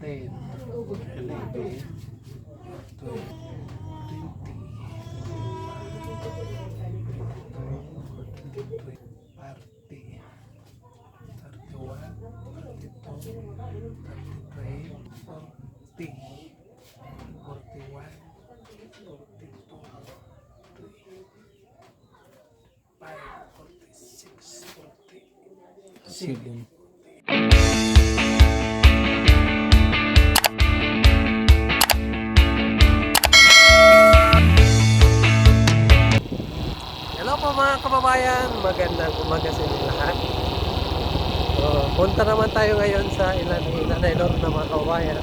10, 11, 12, 7. Hello po mga kababayan, magandang umaga sa inyo lahat. So, punta naman tayo ngayon sa Nanay Lorna mga kababayan.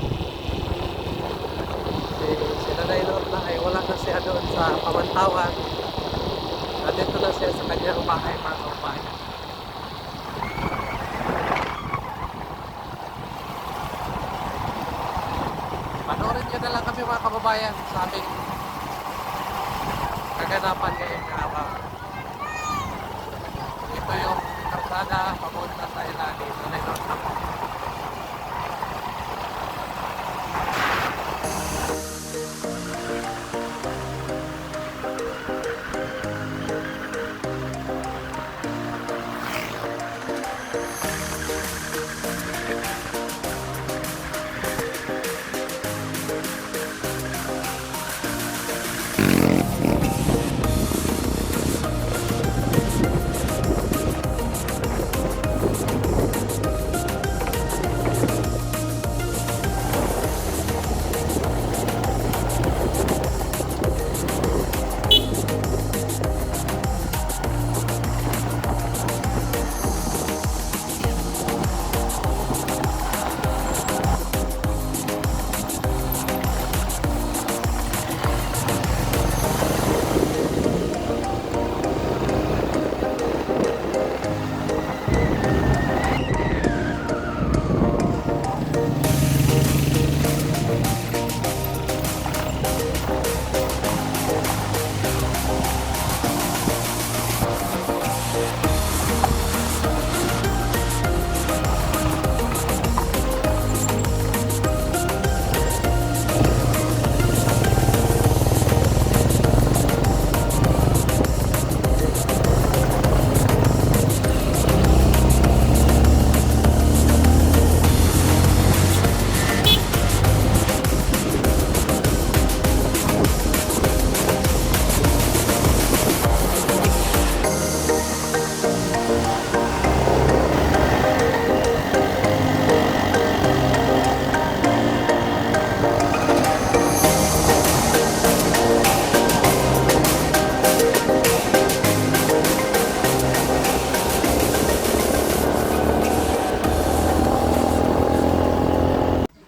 Si Nanay Lorna ay wala na siya doon sa Pamantawan. Nandito na siya sa kanyang bahay mga kababayan. Panoorin nyo na lang kami mga kababayan sa aming kaganapan ngayong araw. Ito yung karsada papunta sa ilalim ng Nanay Lorna.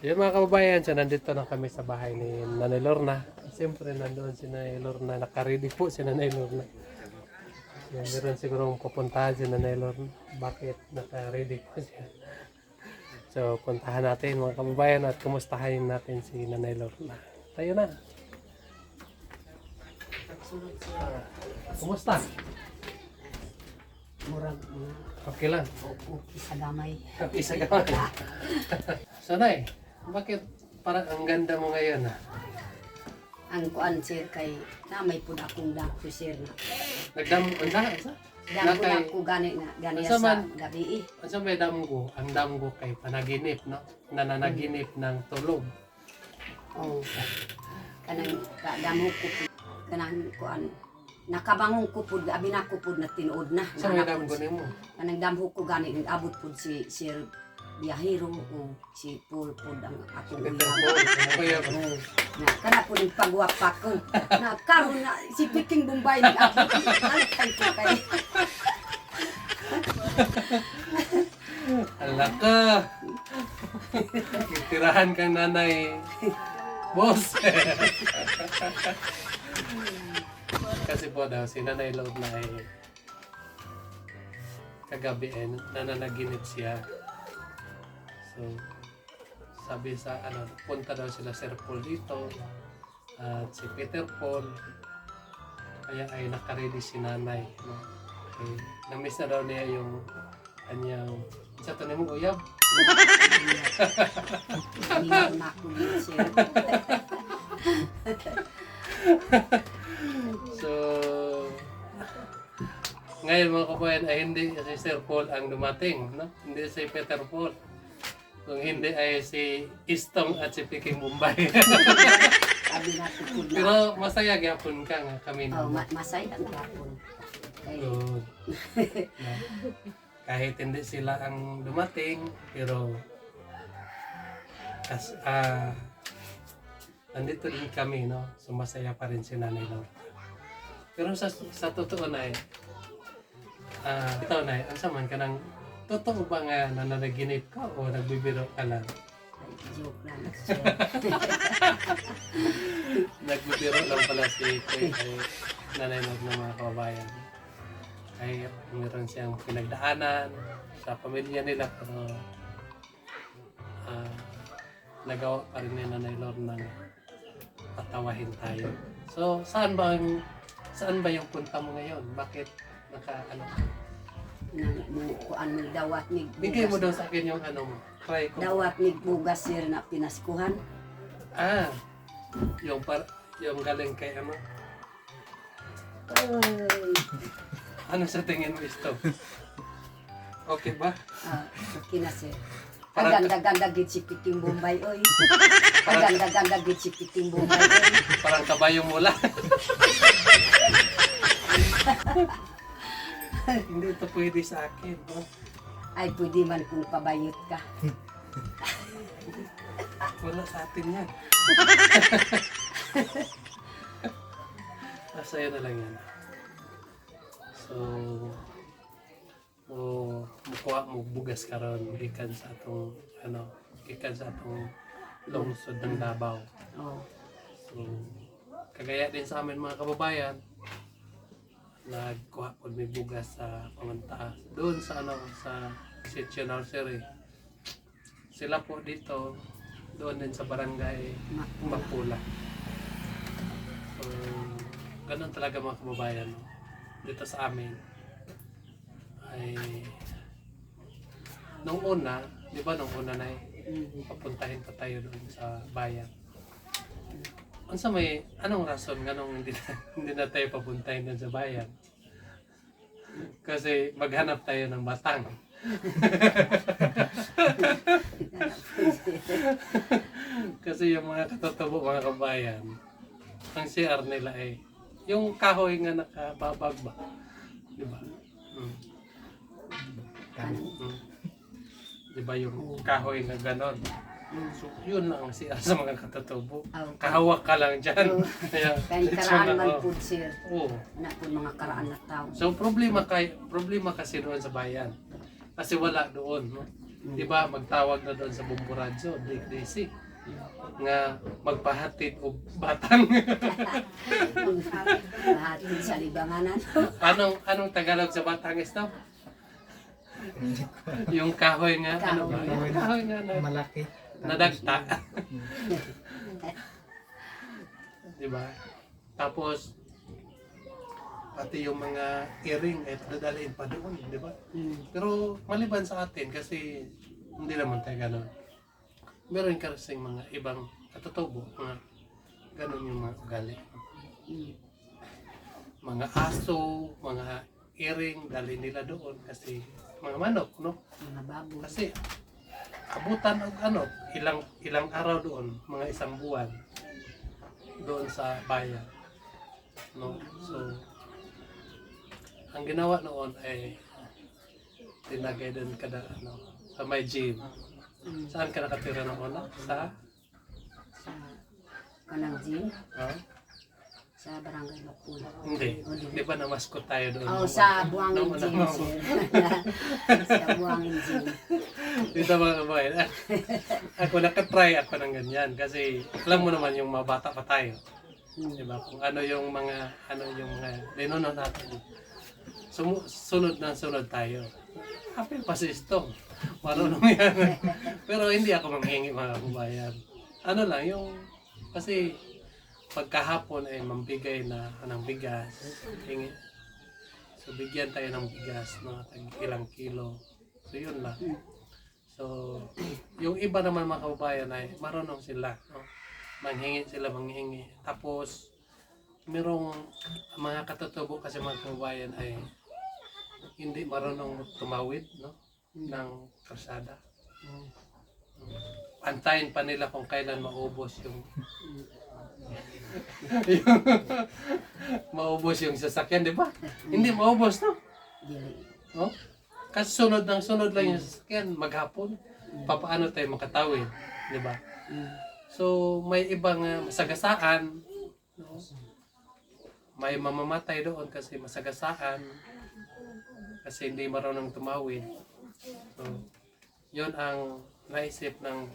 Yun mga kababayan, so nandito na kami sa bahay ni Nanay Lorna. Siyempre nandoon si Nanay Lorna, nakaready po si Nanay Lorna. Yan, meron sigurong pupuntahan si Nanay Lorna. Bakit nakaready po siya? So puntahan natin mga kababayan at kumustahin natin si Nanay Lorna. Tayo na. Kumusta? Murag Okay lang. sa damay. Happy sa gamay. So Nay, bakit parang ang ganda mo ngayon ah? Ang kuan sir kay namay pud akong dako sir na. Nagdam, unsa? Dako Nakay- ako gani na gani Asa sa man? gabi. Ano may damgo? Ang damgo kay panaginip, no? Nananaginip ng tulog. Oh. Kanang damo ko pud kanang kuan nakabangon ko pud abi na ko pud na tinuod na. Sa may damgo nimo? Kanang damho ko gani abot pud si Sir Biyahero o si Paul pud ang akong Peter uyan. Paul, kuya ko. Oh, na kana po ng pagwapak ko. Na karon na si Piking Bombay ni abot. Alkay ko kay. Ala ka! Tirahan kang nanay. Boss! Kasi po daw, si Nanay Lorna ay kagabi ay nananaginip siya. So, sabi sa punta daw sila Sir Paul dito at si Peter Paul. Kaya ay nakaredy si nanay. No? Okay. Namiss na daw niya yung kanyang Sa tanim mo uyab. Hindi na ako din, sir. So, ngayon mga kabayan ay hindi si Sir Paul ang dumating, no? Hindi si Peter Paul. Kung hindi ay si Istong at si Peking Bombay. Sabi na tukod na. Pero masaya gyapon ka nga kami. Oh, No? masaya ang hapon. Kay, Good. No? Kahit hindi sila ang dumating, pero nandito din kami, no? So masaya pa rin si Nanay Lorna. Pero sa totoo na ito na ang saman ka ng totoo ba nga na nanaginip ka o nagbibiro ka lang? joke lang, sir. Nagbibiro lang pala si Nanay Lorna ng mga kababayan. Kahit meron siyang pinagdaanan sa pamilya nila, pero nagawa pa rin ni Nanay Lorna na patawahin tayo. So, saan ba yung punta mo ngayon? Bakit Kuan mo dawat ni Bigay mo daw sa akin yung mo. Try ko. Dawat ni bugas, sir, na pinaskuhan. Yung galing kay ano? Ay, Ano sa tingin mo ito? Okay ba? okay na, sir. Parang- Aganda-ganda gid si Piting Bombay, oy. Aganda-ganda gid si Piting Bombay, oy. Parang kabayong mula. Hindi ito pwede sa akin. No? Ay, pwede man kung pabayot ka. Wala sa atin yan. Sa'yo na lang yan. So, mukuha mo bugas karon gikan sa atong lungsod ng Davao. Oh. So, kagaya din sa amin mga kababayan, nagkuha po may bugas sa Pamantaas. Doon sa sa Sitio Nursery. Sila po dito, doon din sa barangay Mapula. So, ganun talaga mga kababayan. No? Dito sa amin ay nung una, di ba nung una na papuntahin pa tayo doon sa bayan. Anong rason nga nung hindi na tayo papuntahin doon sa bayan? Kasi maghanap tayo ng batang. Kasi yung mga katotobo mga kabayan, ang CR nila ay yung kahoy nga nakababag ba? Di ba? Di ba yung kahoy na ganon? So, yun lang ang CR sa mga katotobo. Kahawak ka lang dyan. Kaya, Kaya karaan man po, sir. Oo. Na po mga karaan na tao. So problema kasi doon sa bayan. Kasi wala doon, no? 'Di ba? Magtawag na doon sa Bumbu Radyo, DC nga magpahatid og batang. Lahatin sa libanganan. anong Tagalog sa batang ito? Yung kahoy nga, ano ba? Yung kahoy nga na Malaki. nadagta. 'Di ba? Tapos pati yung mga earring ay dadalhin pa doon, di ba? Pero maliban sa atin kasi hindi naman tayo gano'n. Meron kasing mga ibang katotobo, mga gano'n yung mga ugali. Mga aso, mga earring, dali nila doon kasi mga manok, no? Mga baboy. Kasi abutan ng ilang araw doon, mga isang buwan doon sa bayan. No? So, ang ginawa noon ay tinagay doon kada sa may gym. Saan ka nakatira noon? Sa Kanang gym. Sa Barangay Mapula. Hindi. Di ba namaskot tayo doon? Sa Buangin Gym, sir. Sa Buangin Gym. Dito mga kabayan. Ako nakatry ako ng ganyan kasi alam mo naman yung mga bata pa tayo. Diba? Kung ano yung mga linunod natin. Sunod tayo. Happy pa si Istong. Marunong yan. Pero hindi ako manghingi mga kabayan. Ano lang, kasi pagkahapon ay mambigay na ng bigas. Hingi. So bigyan tayo ng bigas, ilang kilo. So yun lang. So, yung iba naman mga kababayan ay marunong sila, no? Manghingi. Tapos, merong mga katutubo kasi mga kababayan ay hindi marunong tumawid, no? Ng kalsada. Antayin pa nila kung kailan maubos yung maubos yung sasakyan, di ba? Hindi maubos, no? Dili. No? Kasi sunod lang yung sasakyan, maghapon. Papaano tayo makatawid, di ba? So, may ibang masagasaan, no? May mamamatay doon kasi masagasaan, kasi hindi marunong tumawid. So, yun ang naisip ng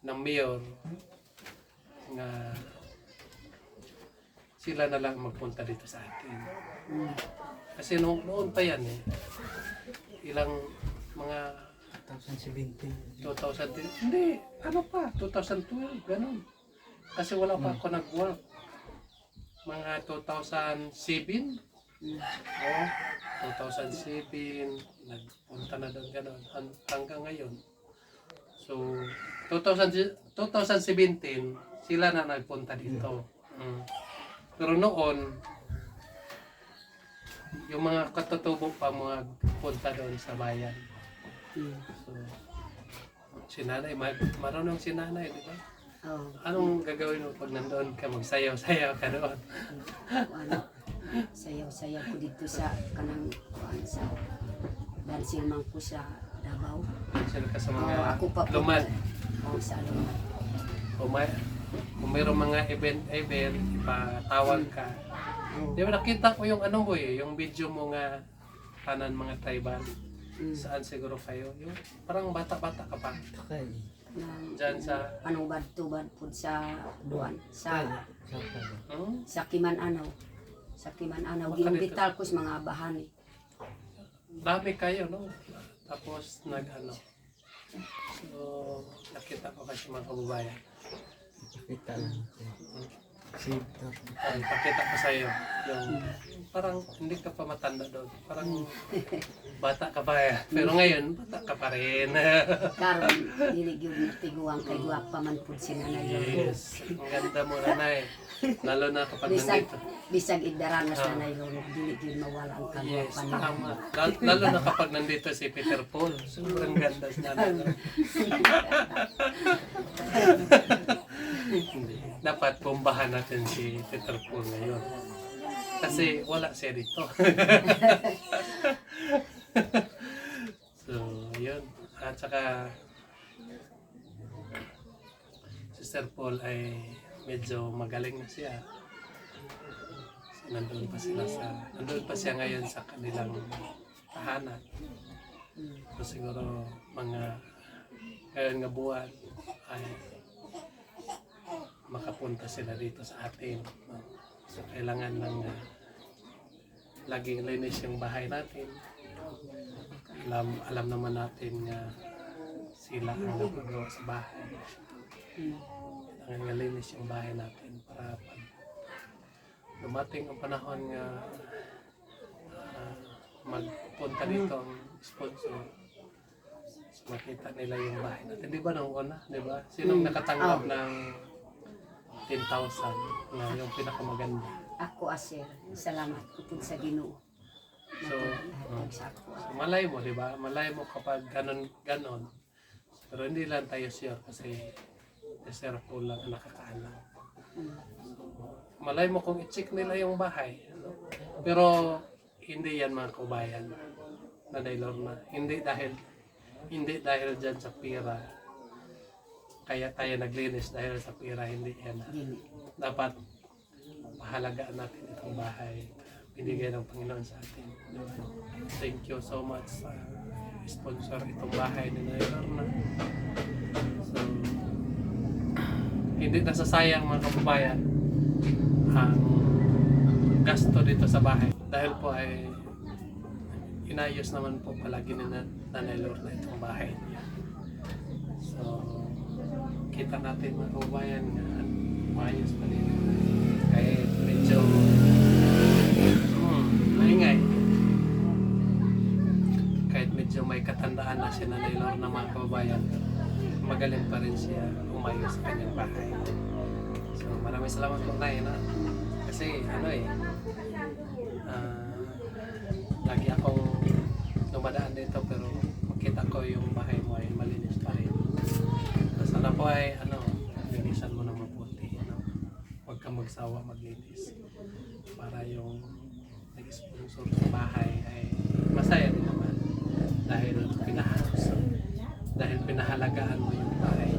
ng mayor nga sila na lang magpunta dito sa atin. Kasi noon pa yan eh. Ilang mga 2017. 2010, hindi, 2012, ganun. Kasi wala pa ako nag-work. Mga 2007, oh, 2007, nagpunta na doon ganun, hanggang ngayon. So, 2017, sila na nagpunta dito. Pero noon, yung mga katutubo pa magpunta doon sa bayan. So, si nanay, marunong si nanay, di ba? Oh. Anong gagawin mo pag nandoon ka, magsayaw-sayaw ka doon? Ano, sayaw-sayaw ko dito sa kanang kuan sa dancing man ko sa Davao. Sila ka sa Oh, mga ako pa po. lumad. Oh, sa lumad. Kung mayroong mga event, ipatawag ka. Oh. Di ba nakita ko yung yung video mo nga kanan mga tribal. Saan siguro kayo? Yung parang bata-bata ka pa. Okay. Diyan sa... Anong badto-bad po sa duan sa Hmm? sa Kiman-Anaw. Sa Kiman-Anaw Baka giumbital ko sa mga bahani. Dami kayo, no? Tapos So, nakita ko kasi mga kababayan. Kita lang. Sibtor. Pakita ko sa iyo yung parang hindi ka pa matanda doon. Parang bata ka pa eh. Pero ngayon, bata ka pa rin. Karon dili gyud tiguang kay guwapa man pud si nanay. Yes. Ang ganda mo, nanay. Lalo na kapag Bisag nandito. bisag idaranas nanay lolo dili gyud mawala ang Yes, kagwapan niya. tama. Lalo na kapag nandito si Peter Paul. Sobrang ganda si nanay. Hindi. Dapat bombahan natin si Peter Paul ngayon. Kasi wala siya dito. So, yun. At saka, si Sir Paul ay medyo magaling na siya. Kasi nandun pa siya ngayon sa kanilang tahanan. So, siguro mga ngayon nga buwan ay makapunta sila dito sa atin. No? So, kailangan lang laging linis yung bahay natin. Alam naman natin nga sila ang nagagawa sa bahay. Kailangan nga linis yung bahay natin para pag dumating ang panahon nga magpunta dito ang sponsor, so makita nila yung bahay natin. Di ba nung una? Di ba? Sinong nakatanggap ng 10,000 na yung pinakamaganda? Ako aser, salamat ko pud sa Ginoo. So, Sa ako. so malay mo, di ba? Malay mo kapag ganon. Pero hindi lang tayo sure kasi Sir Paul lang ang nakakaalam. Malay mo kung i-check nila yung bahay. Ano? Pero hindi yan mga kaubayan na Lorna. Hindi dahil dyan sa pira. Kaya tayo naglinis dahil sa pira, hindi yan. Dili. Dapat pahalagaan natin itong bahay. Binigay ng Panginoon sa atin. Thank you so much sa sponsor itong bahay ni Lorna. So, hindi nasasayang mga kababayan ang gasto dito sa bahay. Dahil po ay inayos naman po palagi ni Nanay Lorna itong bahay niya. So, kita natin mga kababayan nga maayos pa rin. Kahit medyo maingay. Kahit medyo may may katandaan na si Nanay Lorna mga kababayan, magaling pa rin siya umayo sa kanyang bahay. So maraming salamat po Nay, no? Kasi ano lagi akong dumadaan dito pero makita ko yung bahay mo ay malinis pa rin. So, sana po ay linisan mo na mabuti, huwag kang magsawa maglinis para yung nag-sponsor sa bahay ay masaya din naman dahil pinahalagaan mo yung bahay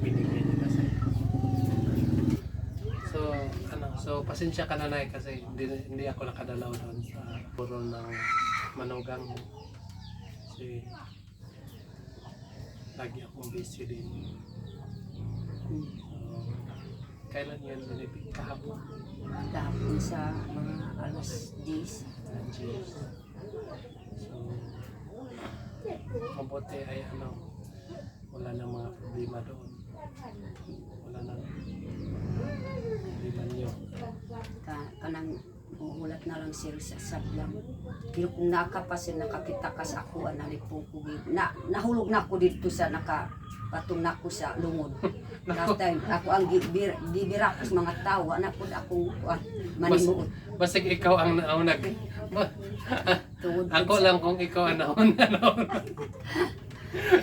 binigyan nila sa'yo. So pasensya ka na Nay kasi hindi ako nakadalaw doon sa puro ng manugang kasi lagi akong busy din. So, kailan yun binibig kahapon? Kahapon sa mga alas 10. So mabuti ay wala nang mga problema doon. Wala nang problema niyo. Kanang ulat na lang sir sa sablang. Pero kung nakapasin nakakita ka sa ako analipong ko nahulog na ako dito sa patong na ako sa lungod. Last time ako ang gibira ko sa mga tao na po akong manimuot. Basig ikaw ang naunag. Ako lang kung ikaw ang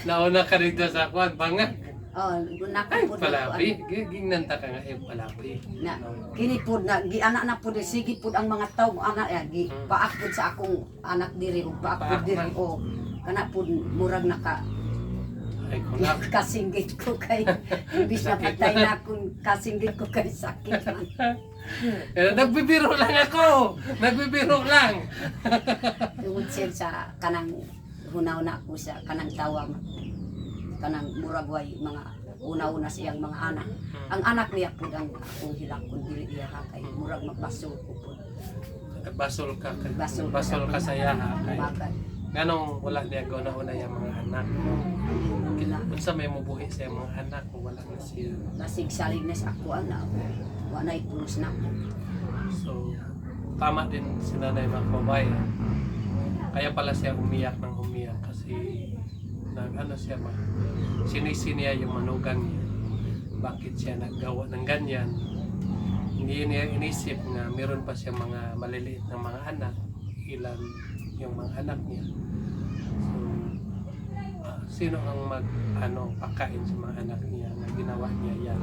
nauna ka dito sa kwan bangag. Oh, Ay, nakapod palapi. Gignanta ka nga yung palapi. na kini pod na gianak na pod sige pod ang mga tawo anak gi paakpod sa akong anak diri ug paakpod diri o kana pod murag naka Ay, kulak. kasinggit ko kay imbis na patay na akong kasinggit ko kay sakit man. Nagbibiro lang ako. Nagbibiro lang. Tungod siya sa kanang hunaw na ko sa kanang tawa kanang muragway mga una-una siyang mga anak. Ang anak niya po ang akong hilakon dili iya ha kay murag magbasol ko po. Basol ka. Basol Basol ka sa yaha. Bagay. Ganong wala niya una yung mga anak. Unsa may mubuhi sa mga anak kung wala na siya. Basig salig na sa ako ana. Wa na ipulos na ko. So, tama din si Nanay Makobay. Kaya pala siya umiyak ng umiyak kasi siya sinisi niya yung manugang niya. Bakit siya naggawa ng ganyan? Hindi niya inisip nga meron pa siya mga maliliit na mga anak. Ilan yung mga anak niya. So, sino ang pakain sa mga anak niya na ginawa niya yan?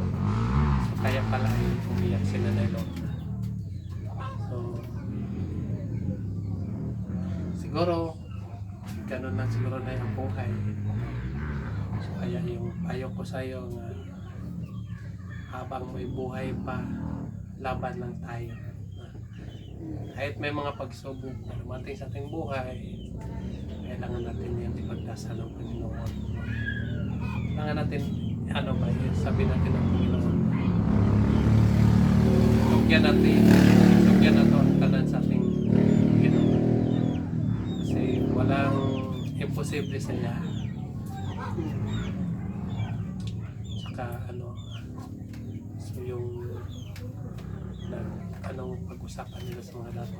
So, kaya pala ay umiyak si Nanay Lorna. So, siguro ganun lang siguro na yung buhay. So, kaya yung payo ko sa iyo nga habang may buhay pa, laban lang tayo. Kahit may mga pagsubok na dumating sa ating buhay, kailangan natin yan ipagdasal ng Panginoon. Kailangan natin, sabi natin ng Panginoon. Sugyan nato ang tanan sa ating Panginoon. Kasi walang imposible sa iya. Saka so yung pag-usapan nila sa mga dato,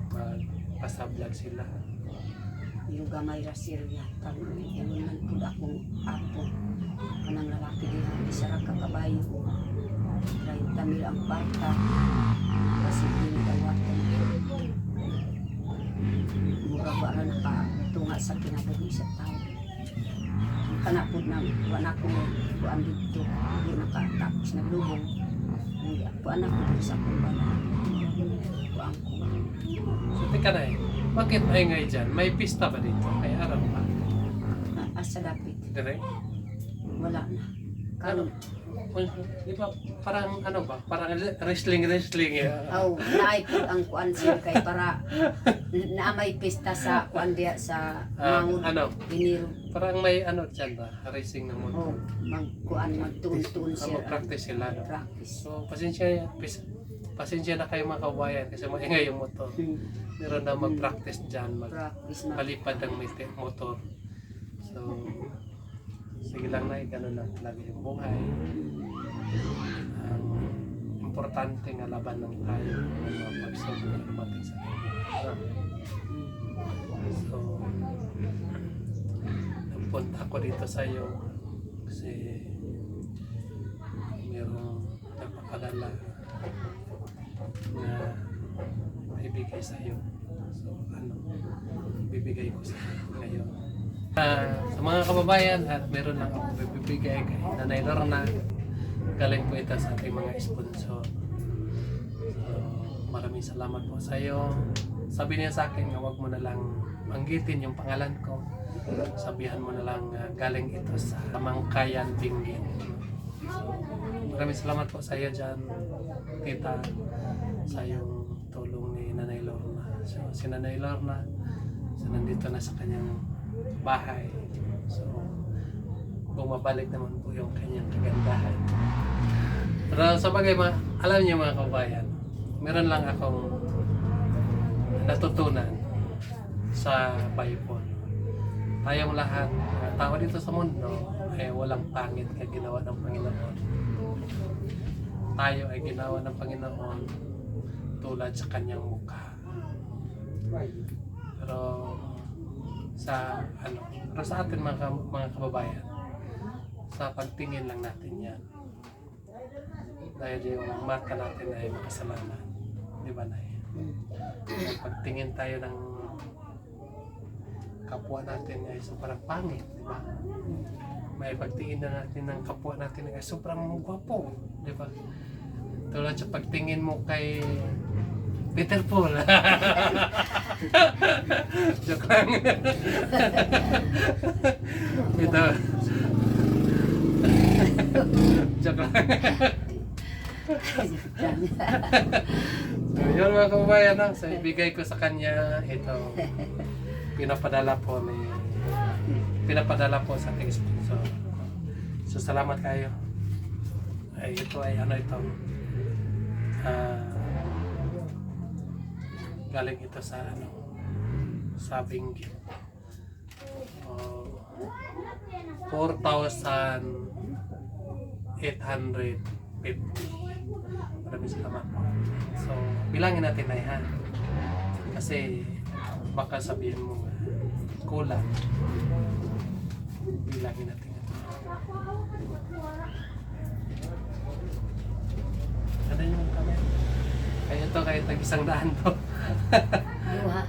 magpasablag sila. Yung gamay ra sirya tanong yung man pud akong apo kanang lalaki din isa ra ka kabayo 30 mil ang parta kasi ginigawatan mura ba na nakatunga sa kinabuhi sa tao kana pud na wala ko kuan dito di nakatapos na lubong hindi ako anak ko sa kumbala kuan ko. So teka na bakit maingay dyan? May pista ba dito? May araw pa? Asa dapit Dire? wala na karon Di ba parang parang wrestling eh. naay po ang kuan siya kay para naamay pista sa kuan diya sa mangod diniro. Parang may dyan ba? Racing ng motor. Magkuan magtuon-tuon siya. Mag-practice sila. Practice. So pasensya na kayo mga kabayan kasi maingay yung motor. Meron na mag-practice dyan, Practice na. palipad ang motor. So, sige lang na, gano'n na lagi yung buhay. Importante nga laban ng tayo ng mga pagsubok na dumating sa ating buhay. ako dito sa iyo kasi mayroong nagpapadala na ibigay sa iyo. So bibigay ko sa iyo ngayon. Sa mga kababayan, at meron lang ako bibigay kay Nanay Lorna. Galing po ito sa ating mga sponsor. So, maraming salamat po sa iyo. Sabi niya sa akin, huwag mo na lang banggitin yung pangalan ko. Sabihan mo na lang galing ito sa Mangkayan Dinggin. So, maraming salamat po sa iyo dyan, tita, sa yung tulong ni Nanay Lorna. So, si Nanay Lorna, so, nandito na sa kanyang bahay. So, bumabalik naman po yung kanyang kagandahan. Pero sa bagay, alam niyo mga kabayan, meron lang akong natutunan sa Bible. Tayong lahat, mga tao dito sa mundo, ay walang pangit na ginawa ng Panginoon. Tayo ay ginawa ng Panginoon tulad sa kanyang mukha. Pero sa atin mga kababayan, sa pagtingin lang natin yan. Dahil yung mata natin ay makasalanan. Di ba, Nay? Pagtingin tayo ng kapwa natin ay sobrang pangit, di ba? May pagtingin na natin ng kapwa natin ay sobrang gwapo, di ba? Tulad sa pagtingin mo kay Peter Paul. Joke lang. Ito. Joke lang. So, yun mga kababayan, no? So, ibigay ko sa kanya ito. Pinapadala po sa ating sponsor. So, salamat kayo. Ay, ito ay galing ito sa sa Benguet. 4,850. Maraming salamat po. So, bilangin natin na yan. Kasi baka sabihin mo kulang. Bilangin natin yan. Ano yung camera? Kaya ito, kahit tag-isang daan to.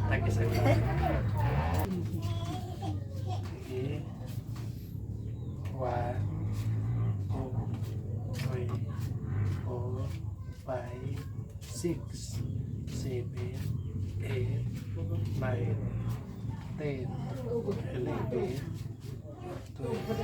Tag-isang daan. Okay. 1, 2, 3, 4, 5, 6, 7, 8, 9, 10, 11, 12, 13,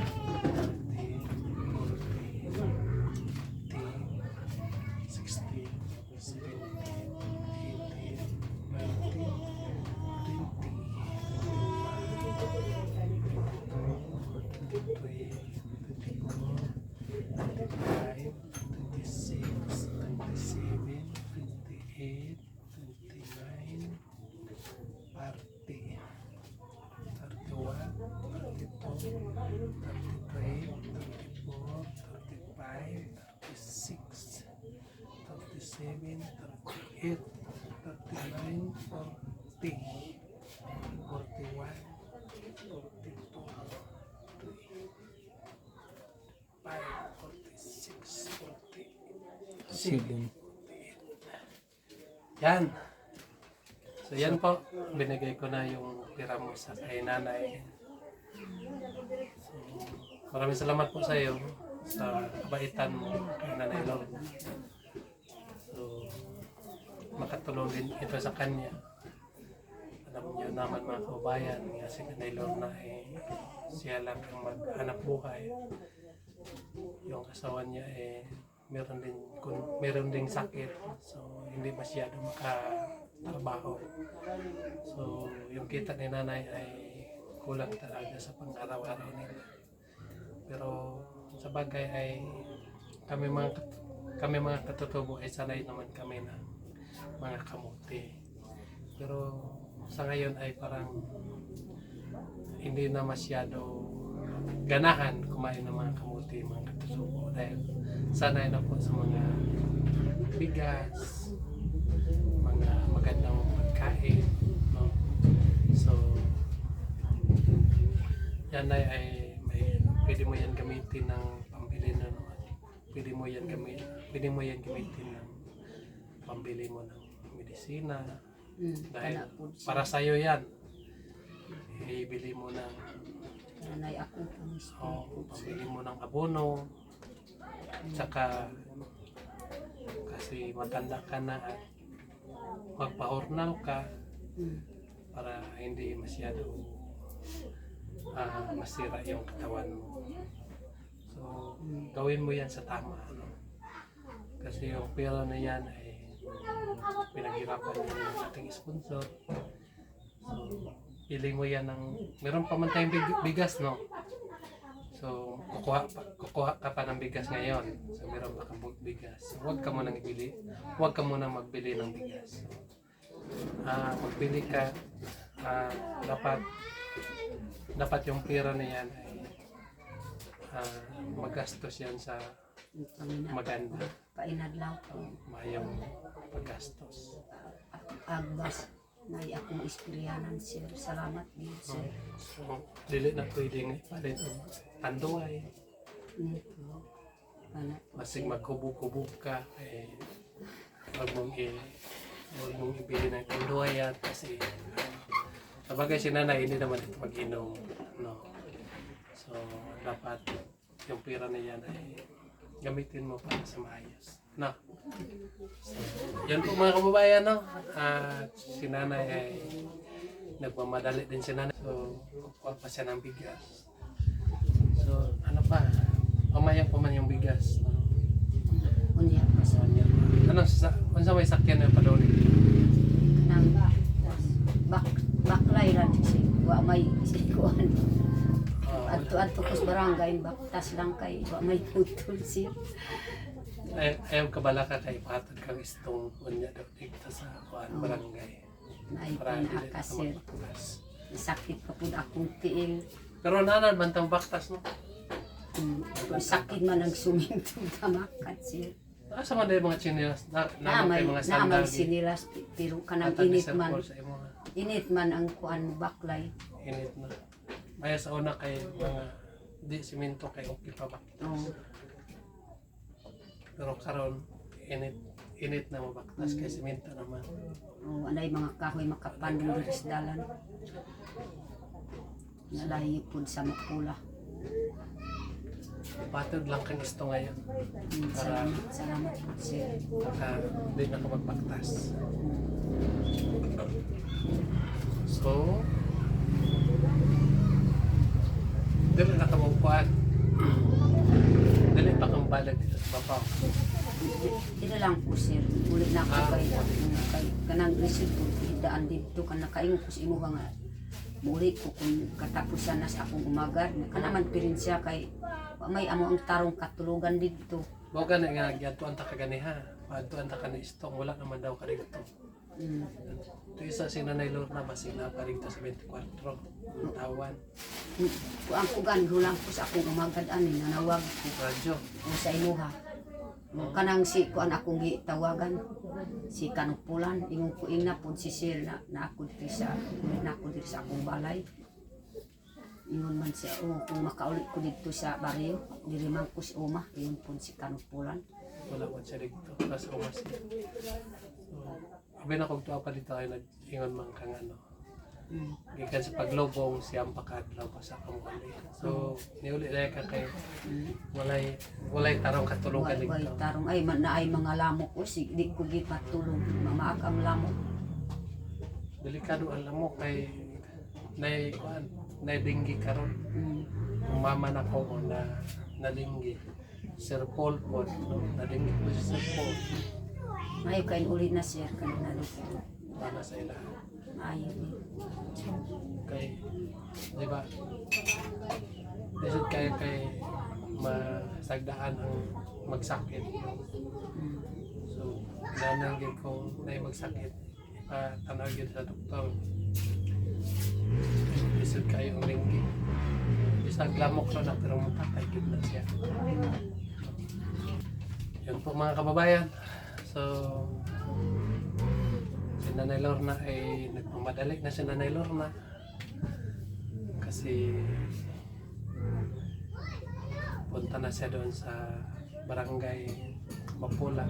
Yan. So yan po, binigay ko na yung pira mo sa kay nanay. So, maraming salamat po sa iyo sa kabaitan mo kay Nanay Lorna. So, makatulong din ito sa kanya. Alam niyo naman mga kababayan, si Nanay Lorna siya lang ang maghanap buhay. Yung asawa niya meron ding sakit, so hindi masyado makatrabaho. So yung kita ni nanay ay kulang talaga sa pang-araw-araw nila. Pero sa bagay ay kami mga katutubo ay sanay naman kami ng mga kamuti. Pero sa ngayon ay parang hindi na masyado ganahan kumain ng mga kamuti, mga katutubo, dahil sanay na po sa mga bigas, mga magandang pagkain, no? So yan ay may gamitin ng pambili ng pwede mo yan gamitin ng pambili mo ng medisina dahil Kana po siya. para sa'yo yan. Ibili mo ng Nanay ako po mismo. pambili mo ng abono, tsaka kasi matanda ka na at magpahornal ka para hindi masyado masira yung katawan mo. So, gawin mo yan sa tama. Ano? Kasi yung pera na yan ay pinaghirapan yan ng ating sponsor. So, pili mo yan ng... Meron pa man tayong bigas, no? So, kukuha ka pa ng bigas ngayon. So, meron pa kang bigas. So, huwag ka munang ibili. Huwag ka munang magbili ng bigas. So, magbili ka, dapat yung pera na yan ay magastos yan sa maganda. Painadlaw ko. Mayong paggastos. Agbas. Nay akong istoryanan sir. Salamat din sir. So, dili na pwedeng ipalit ang tanduay. Ano? Masig magkubog-kubog ka, huwag mong ibili ng tanduay yan kasi sabagay si nanay, hindi naman ito mag-inom. No? So, dapat yung pera na yan ay gamitin mo para sa maayos. No? So, yan po mga kababayan, no? At si nanay ay nagmamadali din si nanay. So, kukuha pa siya ng bigas. So, ano pa? Pamayak pa man yung bigas. No? Unya pa So, sa yan. Ano sa may sakyan na paduli? nang baklay ra si wa may isikuan. Adto ko sa barangay baktas lang kay wa may putol sir. Ayaw kabala ka kay patod kang istong unya daw dito sa barangay. Nay Para dili na pinaka ka sir. magpatugas. Sakit pa pud akong tiil. Pero nanan bantang baktas no? Sakit man ang suminto tamakat sir. Asa man dahil mga chinelas? Naman kay mga Naamay sandal. sinilas pero kanang Atag ni init Sir man. Paul sa imo nga. Init man ang kuan baklay. Init na. Maya sa una kay mga di simento kay okay pa ba? Oh, Pero karon init na mabaktas kay simento naman. oh anay mga kahoy makapandong diri sa dalan. Nalahi pud sa makula. Patod lang kang isto ngayon. Salamat po sir. Hindi na ako magbaktas. So, dili na ka mabukuan. Dili pa kang balag dito sa babaw. Ito lang po sir. Ulit na ako kay kanang receipt po idaan dito kan nakaingon ko sa imo nga muli ko kung katapusan na sa akong umagad kanaman pirin siya kay may amo ang tarong katulugan dito. Baga na nga gyatuan ta kaganiha. Paadtuan ta kanang istong wala naman daw ka dito. Ito isa si Nanay Lorna basina pa dito sa 24 ng tawan. Kung ang kugan hulang ko sa akong umagad ani nanawag ko Radyo. sa imuha. Kanang si kuan akong gitawagan si Kanupulan ingon ko ina pud si sir na ako diri sa akong balay. Ingon man siya kung makaulit ko dito sa baryo diri man ko si Uma ingon pud si Kanupulan. Wala man siya dito. Tapos umas siya. So, abi na kung tuwa pa dito ay nag-ingon man kang ano. Gikan sa paglubong siyang pakadlaw pa sa kamuli. So, niuli na ka kay walay tarong katulugan Way dito. tarong ay naay mga lamok ko si di ko gid matulog mamaak ang lamok. Delikado ang lamok kay nay dinggi karon. Ang mama na ko na nalinggi. Sir Paul po, nalinggi po si Sir Paul. Mayo kay uli na sir kanina dito. Para sa ilahan. Mayo. Kay, di ba? Lisod kayo kay masagdaan ang magsakit. So, nananggit kung na magsakit, ipatanagin sa doktor. Lisod kayo ang linggi. Isang lamok na pero matatay na siya. Yun po mga kababayan. So, si Nanay Lorna ay nagmamadali na si Nanay Lorna kasi punta na siya doon sa barangay Mapula.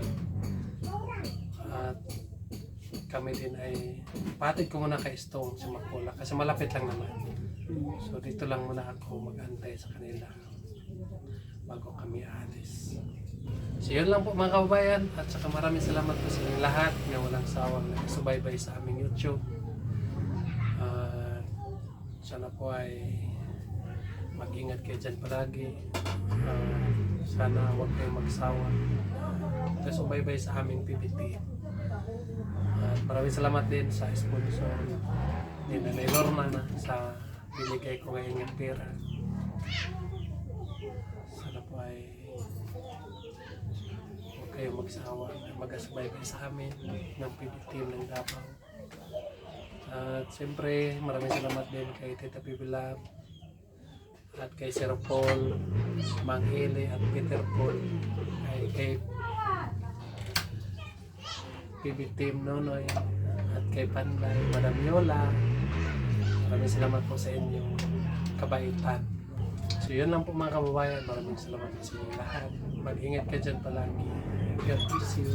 At kami din ay patid ko muna kay Stone sa Mapula kasi malapit lang naman. So dito lang muna ako mag-antay sa kanila bago kami alis. So yun lang po mga kababayan, at saka maraming salamat po sa inyong lahat na walang sawang nagsubaybay sa aming YouTube. Sana po ay mag-ingat kayo dyan palagi. Sana huwag kayong magsawa. Nagsubaybay sa aming PBT. At maraming salamat din sa sponsor ni Nanay Lorna na sa binigay ko ngayon ng pera. Sana po ay huwag kayong magsawa na mag-asubaybay sa amin ng PBT ng Davao. At siyempre maraming salamat din kay Tita Bibilab at kay Sir Paul, Mang Eli at Peter Paul, kay PB Team Nonoy at kay Panday, Madam Yola. Maraming salamat po sa inyong kabaitan. So yun lang po mga kababayan, maraming salamat po sa inyong lahat. Mag-ingat ka dyan palagi. God bless you.